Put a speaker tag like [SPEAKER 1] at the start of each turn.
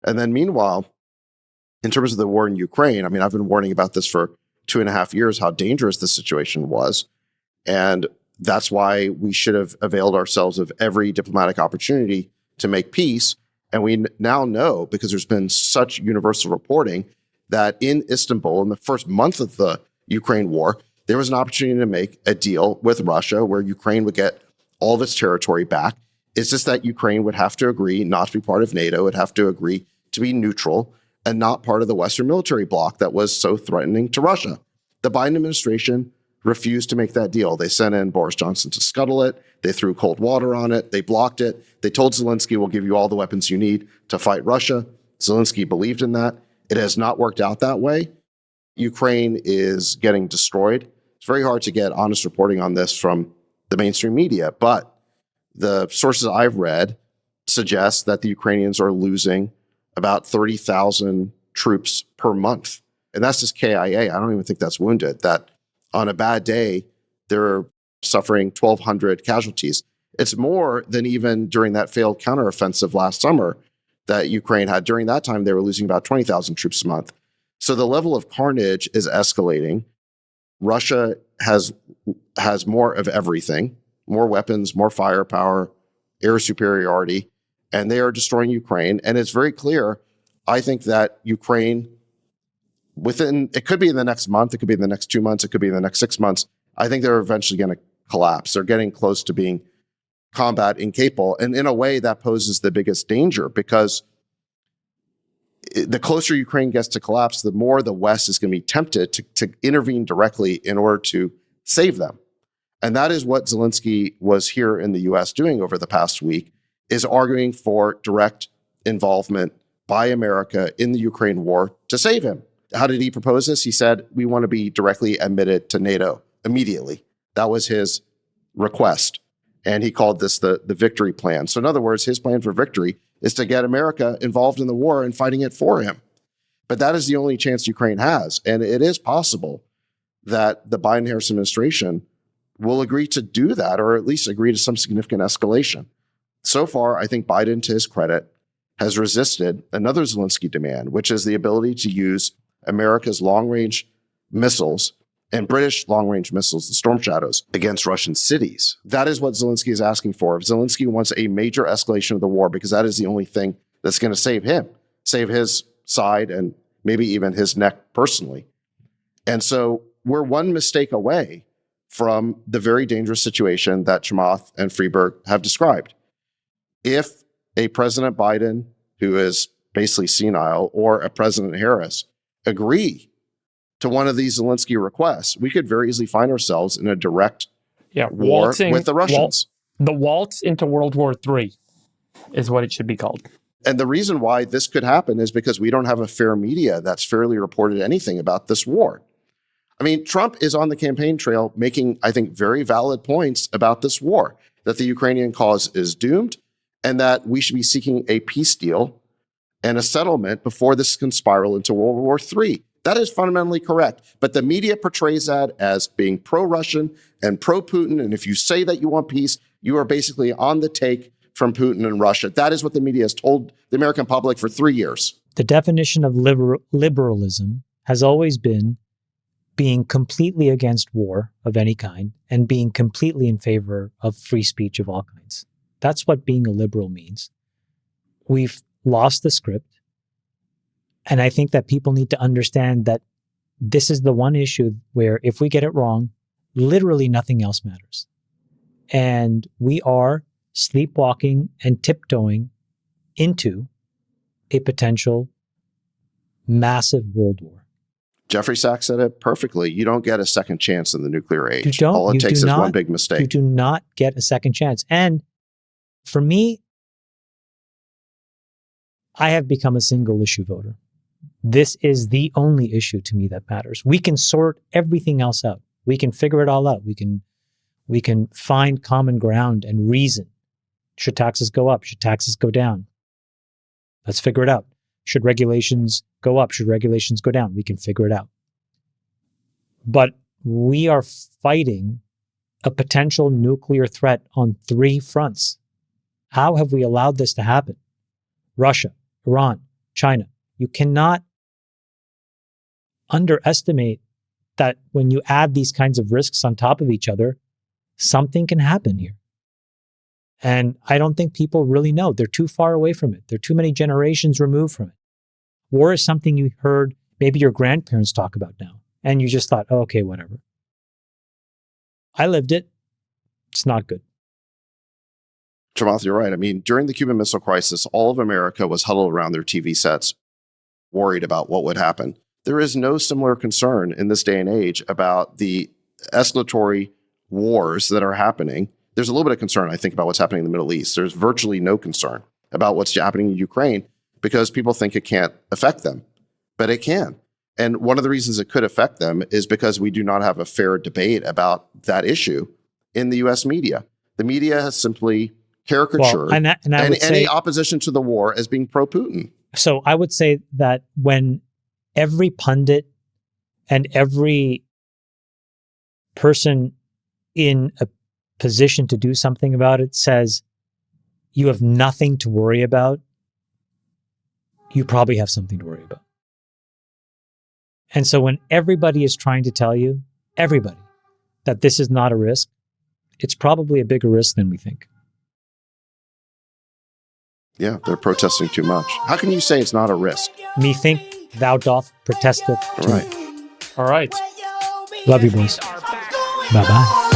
[SPEAKER 1] And then meanwhile, in terms of the war in Ukraine, I mean, I've been warning about this for 2.5 years, how dangerous the situation was. And that's why we should have availed ourselves of every diplomatic opportunity to make peace. And we now know, because there's been such universal reporting, that in Istanbul, in the first month of the Ukraine war, there was an opportunity to make a deal with Russia where Ukraine would get all of its territory back. It's just that Ukraine would have to agree not to be part of NATO, would have to agree to be neutral and not part of the Western military bloc that was so threatening to Russia. The Biden administration refused to make that deal. They sent in Boris Johnson to scuttle it. They threw cold water on it. They blocked it. They told Zelensky, we'll give you all the weapons you need to fight Russia. Zelensky believed in that. It has not worked out that way. Ukraine is getting destroyed. It's very hard to get honest reporting on this from the mainstream media, but the sources I've read suggest that the Ukrainians are losing about 30,000 troops per month. And that's just KIA. I don't even think that's wounded. That on a bad day, they're suffering 1,200 casualties. It's more than even during that failed counteroffensive last summer that Ukraine had. During that time, they were losing about 20,000 troops a month. So the level of carnage is escalating. Russia has more of everything, more weapons, more firepower, air superiority, and they are destroying Ukraine. And it's very clear, I think, that Ukraine, it could be in the next month, it could be in the next 2 months, it could be in the next 6 months, I think they're eventually going to collapse. They're getting close to being combat incapable. And in a way, that poses the biggest danger, because the closer Ukraine gets to collapse, the more the West is going to be tempted to intervene directly in order to save them. And that is what Zelensky was here in the US doing over the past week, is arguing for direct involvement by America in the Ukraine war to save him. How did he propose this? He said, we want to be directly admitted to NATO immediately. That was his request. And he called this the victory plan. So in other words, his plan for victory is to get America involved in the war and fighting it for him. But that is the only chance Ukraine has. And it is possible that the Biden-Harris administration will agree to do that, or at least agree to some significant escalation. So far, I think Biden, to his credit, has resisted another Zelensky demand, which is the ability to use America's long-range missiles and British long-range missiles, the Storm Shadows, against Russian cities. That is what Zelensky is asking for. If Zelensky wants a major escalation of the war, because that is the only thing that's going to save him, save his side, and maybe even his neck personally. And so we're one mistake away from the very dangerous situation that Chamath and Freeberg have described. If a President Biden, who is basically senile, or a President Harris agree to one of these Zelensky requests, we could very easily find ourselves in a direct war with the Russians.
[SPEAKER 2] The waltz into World War III is what it should be called.
[SPEAKER 1] And the reason why this could happen is because we don't have a fair media that's fairly reported anything about this war. I mean, Trump is on the campaign trail making, I think, very valid points about this war, that the Ukrainian cause is doomed and that we should be seeking a peace deal and a settlement before this can spiral into World War III. That is fundamentally correct. But the media portrays that as being pro-Russian and pro-Putin. And if you say that you want peace, you are basically on the take from Putin and Russia. That is what the media has told the American public for 3 years.
[SPEAKER 3] The definition of liberalism has always been being completely against war of any kind and being completely in favor of free speech of all kinds. That's what being a liberal means. We've lost the script. And I think that people need to understand that this is the one issue where if we get it wrong, literally nothing else matters. And we are sleepwalking and tiptoeing into a potential massive world war.
[SPEAKER 1] Jeffrey Sachs said it perfectly. You don't get a second chance in the nuclear age. All it takes is one big mistake.
[SPEAKER 3] You do not get a second chance. And for me, I have become a single issue voter. This is the only issue to me that matters. We can sort everything else out. We can figure it all out. We can find common ground and reason. Should taxes go up? Should taxes go down? Let's figure it out. Should regulations go up? Should regulations go down? We can figure it out. But we are fighting a potential nuclear threat on 3 fronts. How have we allowed this to happen? Russia, Iran, China. You cannot underestimate that when you add these kinds of risks on top of each other, something can happen here. And I don't think people really know. They're too far away from it. They're too many generations removed from it. War is something you heard maybe your grandparents talk about now, and you just thought, oh, okay, whatever. I lived it. It's not good.
[SPEAKER 1] Chamath, you're right. I mean, during the Cuban Missile Crisis, all of America was huddled around their TV sets, worried about what would happen. There is no similar concern in this day and age about the escalatory wars that are happening. There's a little bit of concern, I think, about what's happening in the Middle East. There's virtually no concern about what's happening in Ukraine because people think it can't affect them, but it can. And one of the reasons it could affect them is because we do not have a fair debate about that issue in the U.S. media. The media has simply caricatured any opposition to the war as being pro-Putin.
[SPEAKER 3] So I would say that when every pundit and every person in a position to do something about it says you have nothing to worry about, you probably have something to worry about. And so when everybody is trying to tell you, everybody, that this is not a risk, it's probably a bigger risk than we think.
[SPEAKER 1] Yeah, they're protesting too much. How can you say it's not a risk?
[SPEAKER 3] Me think, thou doth protesteth.
[SPEAKER 1] Right.
[SPEAKER 2] All right.
[SPEAKER 3] Love you, boys. Bye-bye.